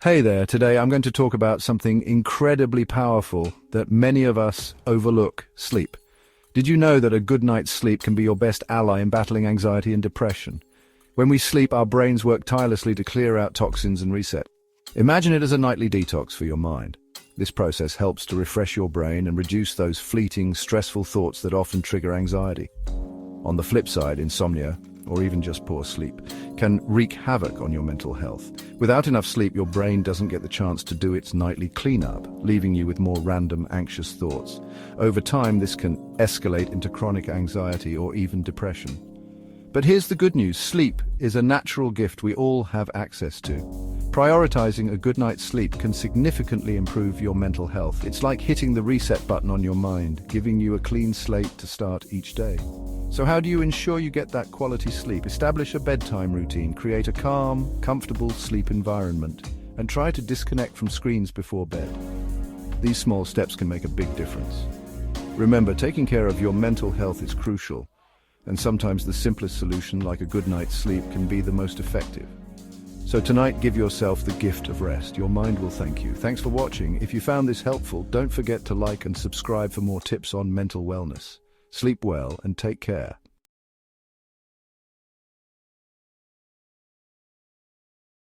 Hey there, today I'm going to talk about something incredibly powerful that many of us overlook: sleep. Did you know that a good night's sleep can be your best ally in battling anxiety and depression? When we sleep, our brains work tirelessly to clear out toxins and reset. Imagine it as a nightly detox for your mind. This process helps to refresh your brain and reduce those fleeting, stressful thoughts that often trigger anxiety. On the flip side, insomnia, or even just poor sleep, can wreak havoc on your mental health. Without enough sleep, your brain doesn't get the chance to do its nightly cleanup, leaving you with more random, anxious thoughts. Over time, this can escalate into chronic anxiety or even depression. But here's the good news: sleep is a natural gift we all have access to. Prioritizing a good night's sleep can significantly improve your mental health. It's like hitting the reset button on your mind, giving you a clean slate to start each day. So how do you ensure you get that quality sleep? Establish a bedtime routine, create a calm, comfortable sleep environment, and try to disconnect from screens before bed. These small steps can make a big difference. Remember, taking care of your mental health is crucial, and sometimes the simplest solution, like a good night's sleep, can be the most effective. So tonight, give yourself the gift of rest. Your mind will thank you. Thanks for watching. If you found this helpful, don't forget to like and subscribe for more tips on mental wellness. Sleep well and take care.